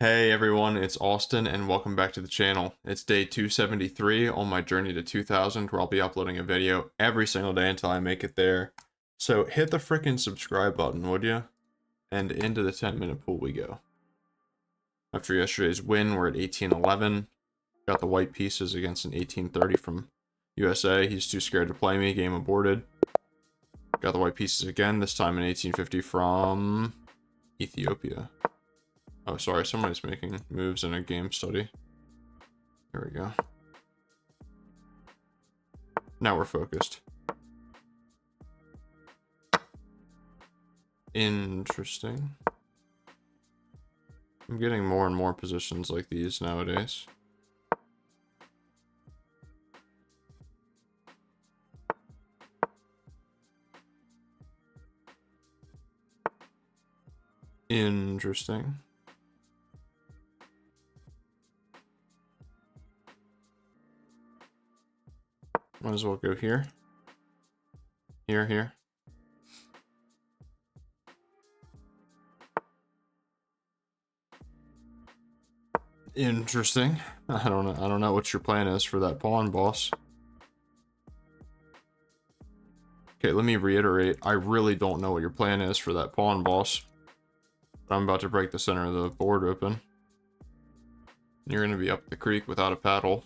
Hey everyone, it's Austin and welcome back to the channel. It's day 273 on my journey to 2000 where I'll be uploading a video every single day until I make it there. So hit the frickin' subscribe button, would you? And into the 10-minute pool we go. After yesterday's win, we're at 1811. Got the white pieces against an 1830 from USA. He's too scared to play me, game aborted. Got the white pieces again, this time in 1850 from Ethiopia. Oh, sorry, somebody's making moves in a game study. There we go. Now we're focused. Interesting. I'm getting more and more positions like these nowadays. Interesting. Might as well go here. Here. Interesting. I don't know what your plan is for that pawn, boss. Okay, let me reiterate. I really don't know what your plan is for that pawn, boss. I'm about to break the center of the board open. You're gonna be up the creek without a paddle.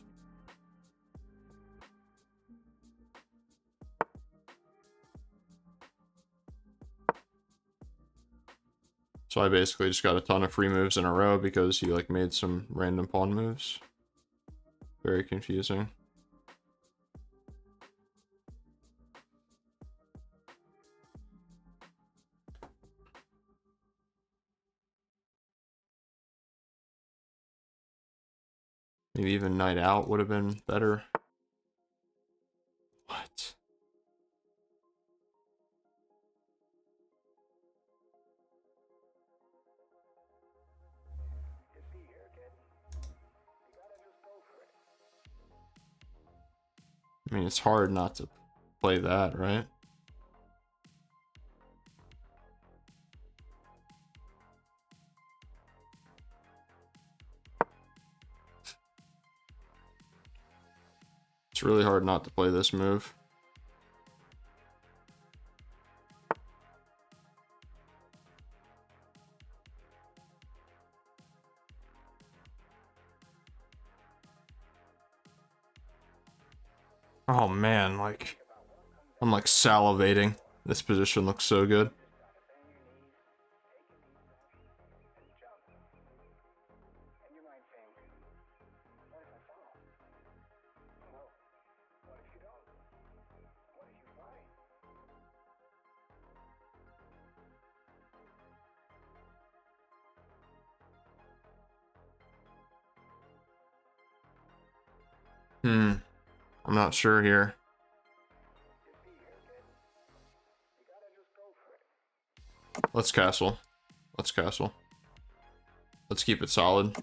So I basically just got a ton of free moves in a row because he like made some random pawn moves. Very confusing. Maybe even knight out would have been better. What? I mean, it's hard not to play that, right? It's really hard not to play this move. Oh man, like, I'm like salivating. This position looks so good. I'm not sure here. Let's castle. Let's castle. Let's keep it solid.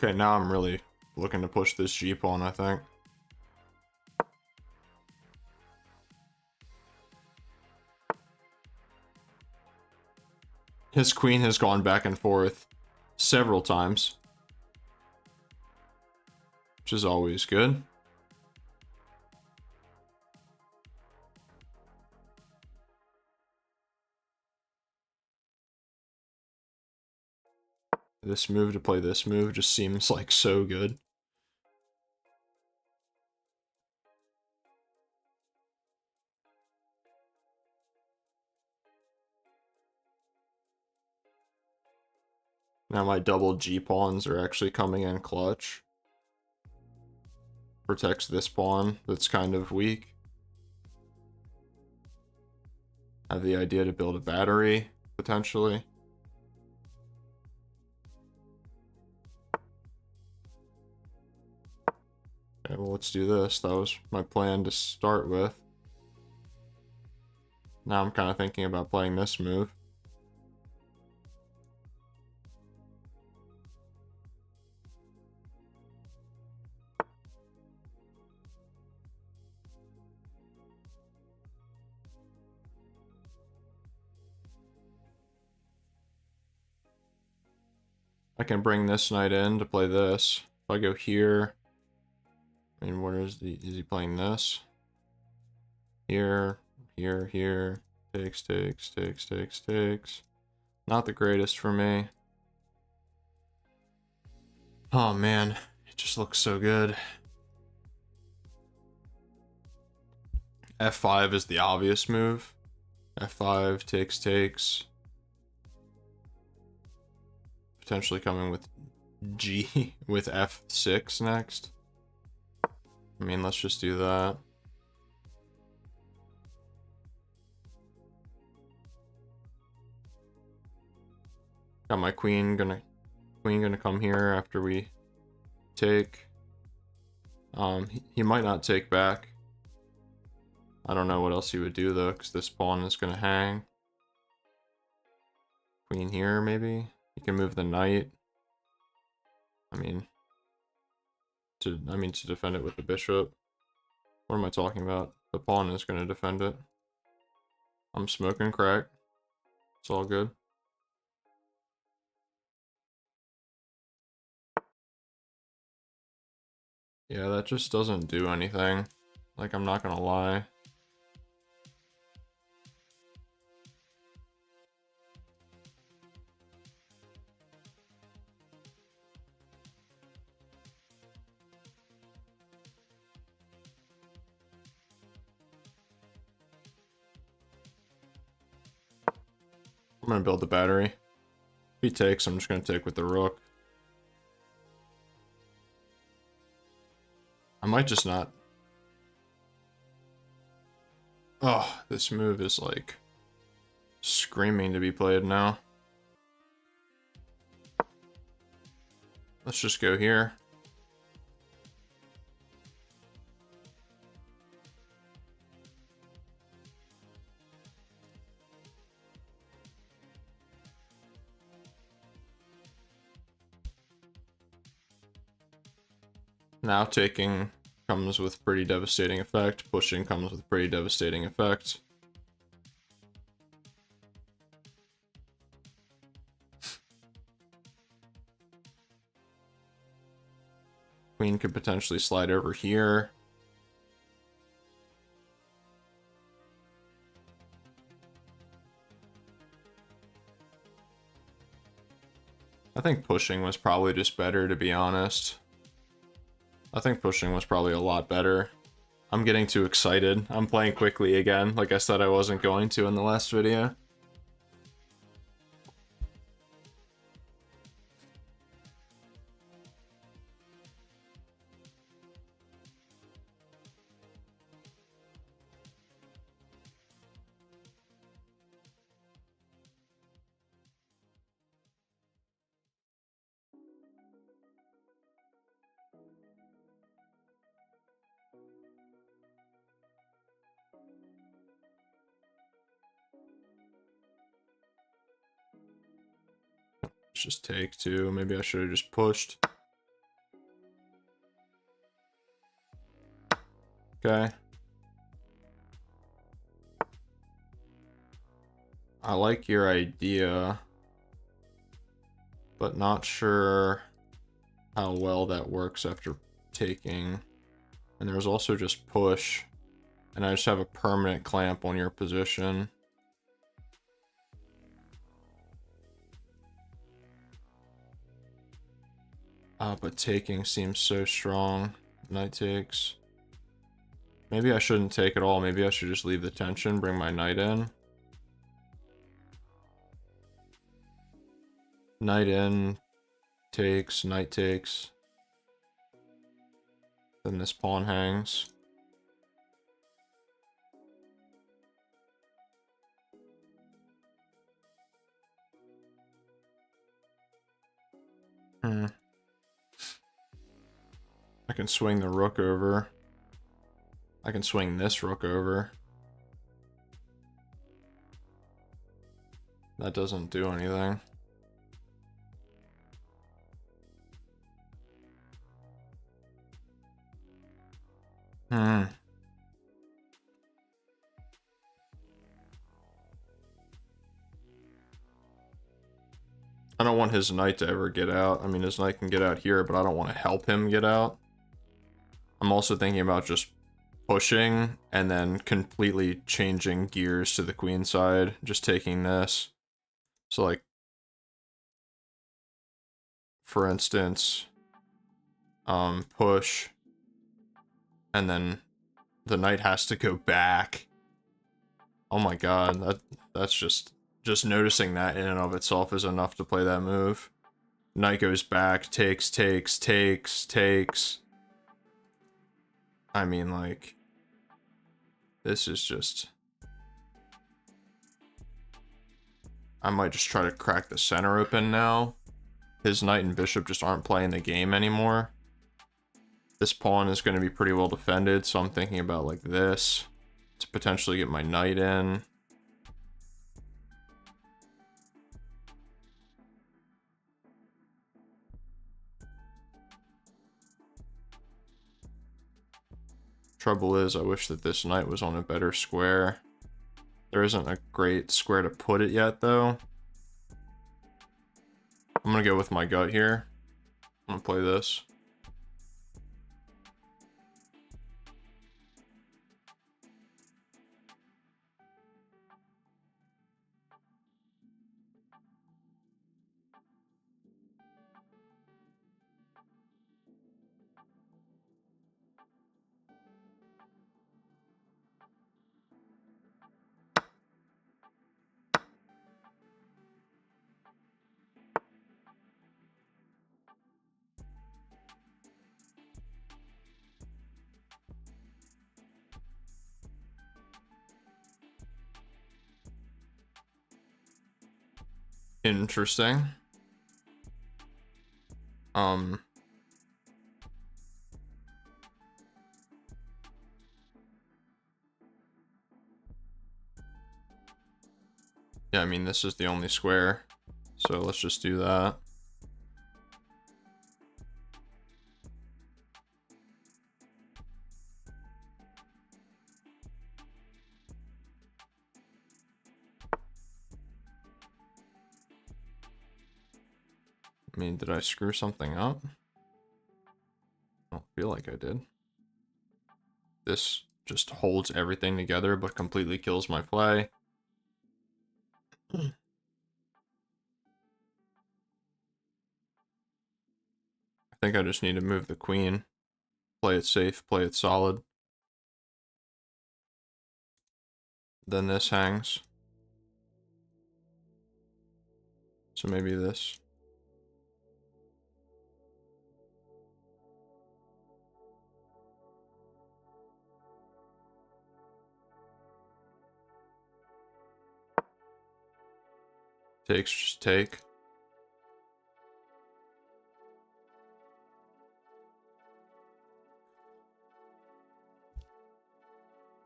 Okay, now I'm really looking to push this G pawn, I think. His queen has gone back and forth several times, which is always good. This move to play this move just seems like so good. Now my double G pawns are actually coming in clutch. Protects this pawn that's kind of weak. I have the idea to build a battery, potentially. Okay, well, let's do this. That was my plan to start with. Now I'm kind of thinking about playing this move. I can bring this knight in to play this. If I go here, I mean, what is he playing this? Here, here, here. Takes, takes, takes, takes, takes. Not the greatest for me. Oh man, it just looks so good. F5 is the obvious move. F5 takes, takes. Potentially coming with G with F6 next. I mean, let's just do that. Got my queen gonna come here after we take. He might not take back. I don't know what else he would do though, because this pawn is gonna hang. Queen here, maybe. He can move the knight. I mean, to defend it with the bishop. What am I talking about? The pawn is gonna defend it. I'm smoking crack. It's all good. Yeah, that just doesn't do anything. Like, I'm not gonna lie. I'm gonna build the battery. If he takes, I'm just gonna take with the rook. I might just not. Oh, this move is like screaming to be played now. Let's just go here. Now taking comes with pretty devastating effect. Pushing comes with pretty devastating effect. Queen could potentially slide over here. I think pushing was probably just better, to be honest. I think pushing was probably a lot better. I'm getting too excited. I'm playing quickly again, like I said I wasn't going to in the last video. Let's just take two. Maybe I should have just pushed. Okay. I like your idea, but not sure how well that works after taking. And there's also just push, and I just have a permanent clamp on your position. But taking seems so strong. Knight takes. Maybe I shouldn't take at all. Maybe I should just leave the tension, bring my knight in. Knight in, takes, knight takes. Then this pawn hangs. I can swing the rook over. I can swing this rook over. That doesn't do anything. I don't want his knight to ever get out. I mean, his knight can get out here, but I don't want to help him get out. I'm also thinking about just pushing and then completely changing gears to the queen side, just taking this. So like, for instance, push, and then the knight has to go back. Oh my god, that's just noticing that in and of itself is enough to play that move. Knight goes back, takes. I mean, like, this is just... I might just try to crack the center open now. His knight and bishop just aren't playing the game anymore. This pawn is going to be pretty well defended, so I'm thinking about like this to potentially get my knight in. Trouble is, I wish that this knight was on a better square. There isn't a great square to put it yet, though. I'm gonna go with my gut here. I'm gonna play this. Interesting. Yeah, I mean, this is the only square, so let's just do that. I mean, did I screw something up? I don't feel like I did. This just holds everything together, but completely kills my play. I think I just need to move the queen. Play it safe, play it solid. Then this hangs. So maybe this. Takes, just take.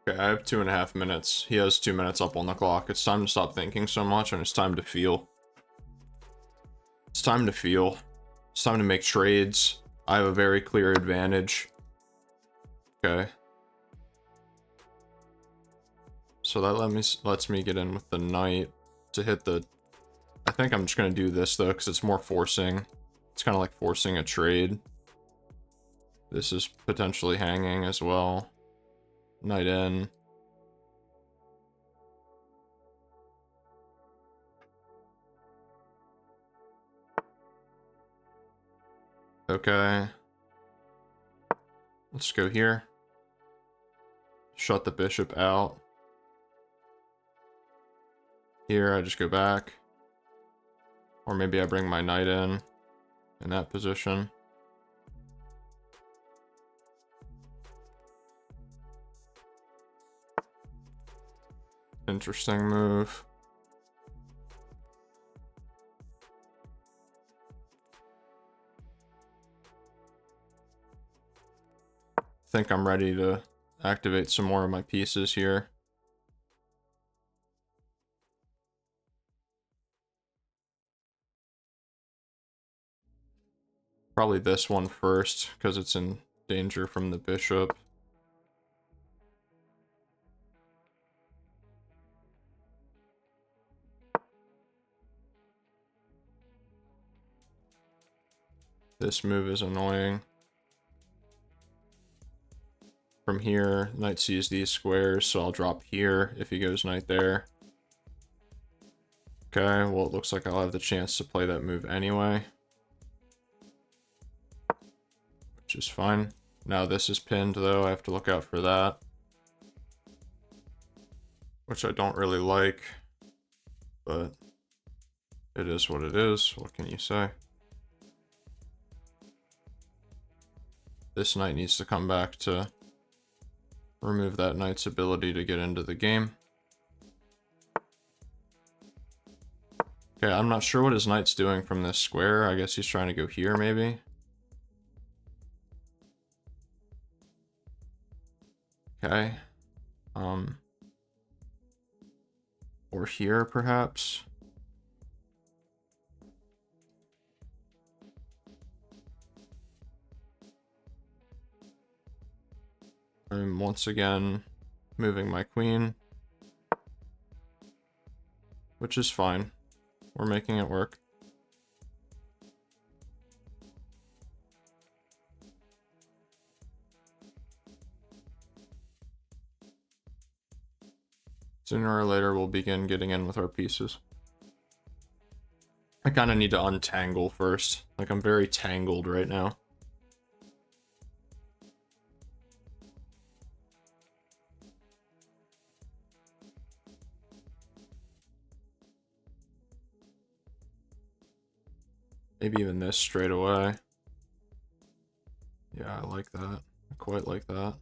Okay, I have 2.5 minutes. He has 2 minutes up on the clock. It's time to stop thinking so much, and it's time to feel. It's time to feel. It's time to make trades. I have a very clear advantage. Okay. So that lets me get in with the knight to hit the... I think I'm just going to do this, though, because it's more forcing. It's kind of like forcing a trade. This is potentially hanging as well. Knight in. Okay. Let's go here. Shut the bishop out. Here, I just go back. Or maybe I bring my knight in that position. Interesting move. I think I'm ready to activate some more of my pieces here. Probably this one first, because it's in danger from the bishop. This move is annoying. From here, knight sees these squares, so I'll drop here if he goes knight there. Okay, well, it looks like I'll have the chance to play that move anyway, which is fine. Now this is pinned, though. I have to look out for that, which I don't really like, but it is what it is. What can you say? This knight needs to come back to remove that knight's ability to get into the game. Okay, I'm not sure what his knight's doing from this square. I guess he's trying to go here, maybe. Okay. Or here, perhaps. I'm once again moving my queen, which is fine. We're making it work. Sooner or later, we'll begin getting in with our pieces. I kind of need to untangle first. Like, I'm very tangled right now. Maybe even this straight away. Yeah, I like that. I quite like that.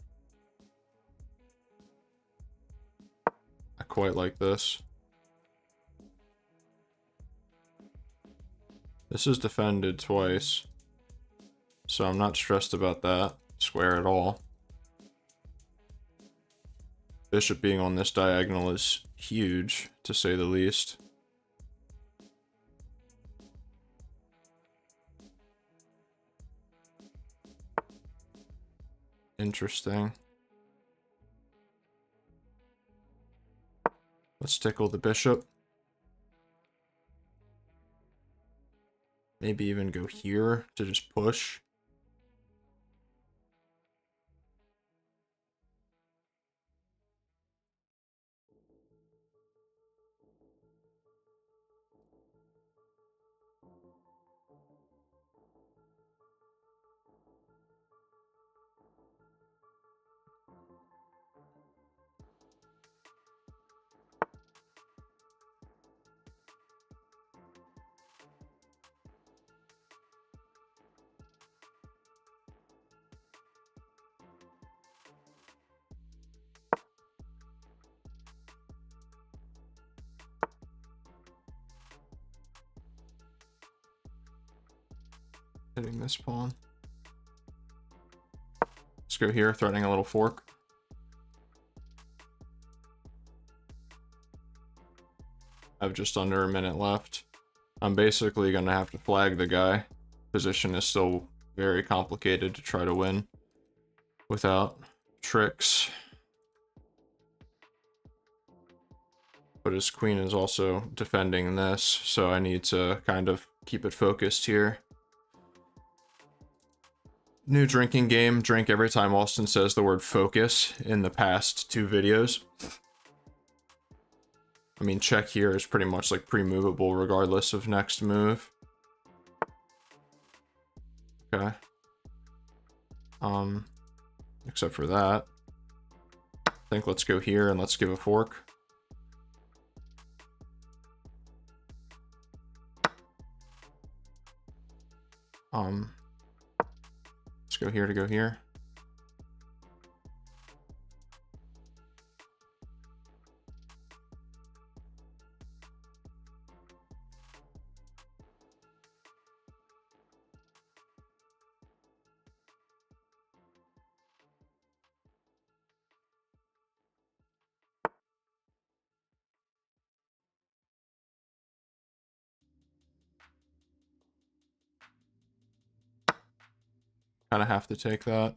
I quite like this. This is defended twice, so I'm not stressed about that square at all. Bishop being on this diagonal is huge, to say the least. Interesting. Let's tickle the bishop. Maybe even go here to just push. Hitting this pawn. Let's go here, threatening a little fork. I have just under a minute left. I'm basically gonna have to flag the guy. Position is still very complicated to try to win without tricks. But his queen is also defending this, so I need to kind of keep it focused here. New drinking game. Drink every time Austin says the word focus in the past 2 videos. I mean, check here is pretty much like pre-movable regardless of next move. Okay. Except for that. I think let's go here and let's give a fork. Let's go here to go here. Kind of have to take that.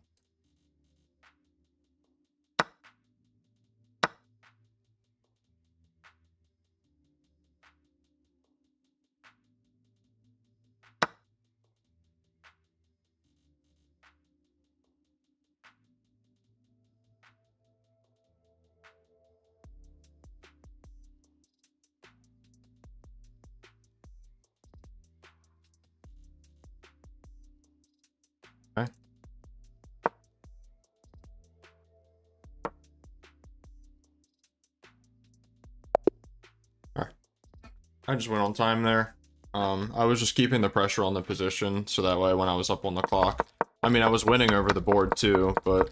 I just went on time there. I was just keeping the pressure on the position, so that way when I was up on the clock, I mean, I was winning over the board too, but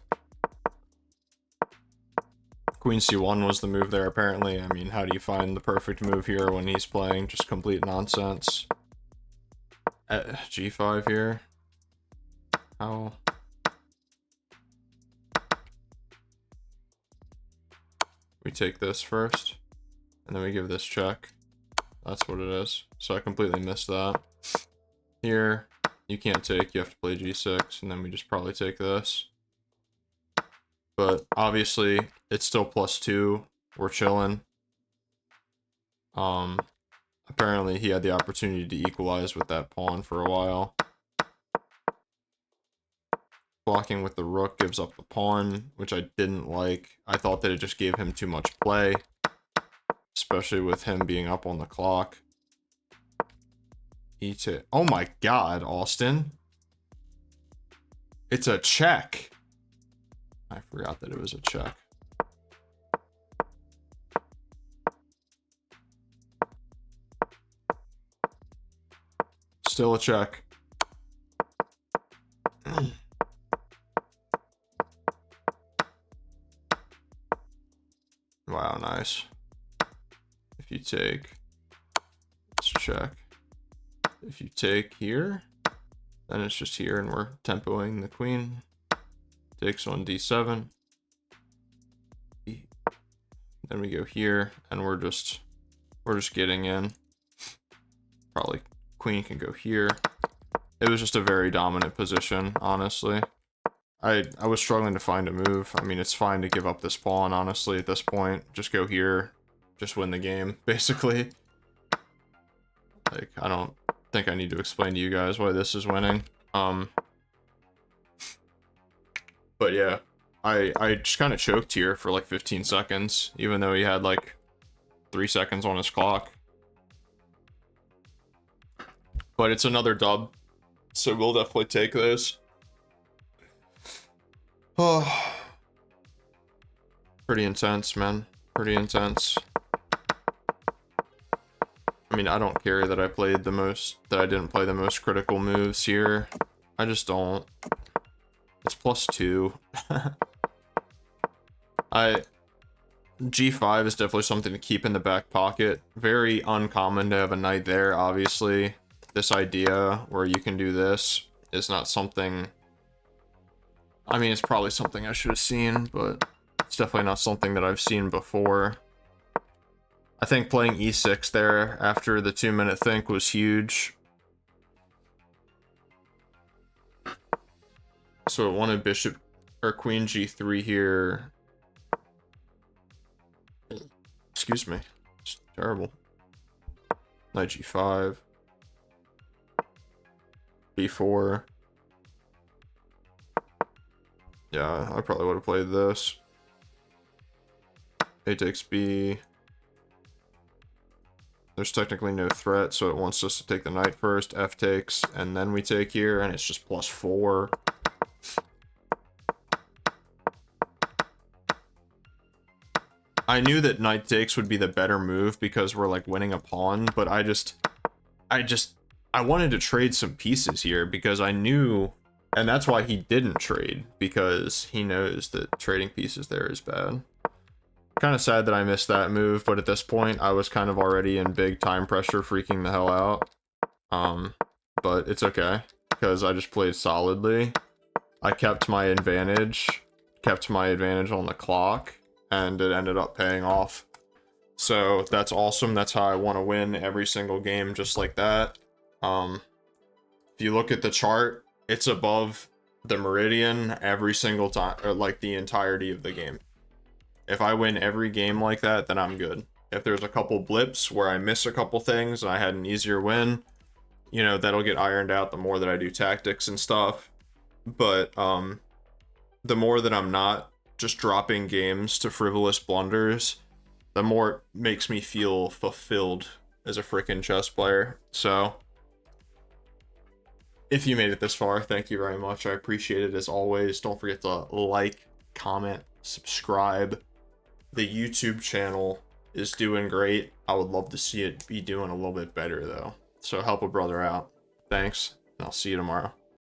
Queen C1 was the move there, apparently. I mean, how do you find the perfect move here when he's playing just complete nonsense? G5 here. How? We take this first, and then we give this check. That's what it is. So I completely missed that. Here, you can't take, you have to play G6, and then we just probably take this. But obviously, it's still +2. We're chilling. Apparently he had the opportunity to equalize with that pawn for a while. Blocking with the rook gives up the pawn, which I didn't like. I thought that it just gave him too much play, especially with him being up on the clock. E2. Oh my god, Austin. It's a check. I forgot that it was a check. Still a check. Wow, nice. If you take, let's check. If you take here, then it's just here, and we're tempoing the queen. Takes on D7. Then we go here, and we're just getting in. Probably queen can go here. It was just a very dominant position, honestly. I was struggling to find a move. I mean, it's fine to give up this pawn, honestly, at this point. Just go here. Just win the game, basically. Like, I don't think I need to explain to you guys why this is winning. But yeah, I just kind of choked here for like 15 seconds, even though he had like 3 seconds on his clock. But it's another dub, so we'll definitely take this. Oh, pretty intense, man. Pretty intense. I mean, I don't care that I didn't play the most critical moves here. I just don't. It's +2. G5 is definitely something to keep in the back pocket. Very uncommon to have a knight there, obviously. This idea where you can do this is not something... I mean, it's probably something I should have seen, but it's definitely not something that I've seen before. I think playing E6 there after the 2-minute think was huge. So it wanted bishop or queen G3 here. Excuse me. It's terrible. Knight G5. B4. Yeah, I probably would have played this. A takes B. There's technically no threat, so it wants us to take the knight first. F takes, and then we take here, and it's just +4. I knew that knight takes would be the better move because we're like winning a pawn, but I wanted to trade some pieces here because I knew, and that's why he didn't trade, because he knows that trading pieces there is bad. Kind of sad that I missed that move, but at this point I was kind of already in big time pressure, freaking the hell out. But it's okay because I just played solidly. I kept my advantage on the clock, and it ended up paying off. So that's awesome. That's how I want to win every single game, just like that. If you look at the chart, it's above the meridian every single time, or like the entirety of the game. If I win every game like that, then I'm good. If there's a couple blips where I miss a couple things and I had an easier win, you know, that'll get ironed out the more that I do tactics and stuff. But the more that I'm not just dropping games to frivolous blunders, the more it makes me feel fulfilled as a freaking chess player. So if you made it this far, thank you very much. I appreciate it as always. Don't forget to like, comment, subscribe. The YouTube channel is doing great. I would love to see it be doing a little bit better though. So help a brother out. Thanks, and I'll see you tomorrow.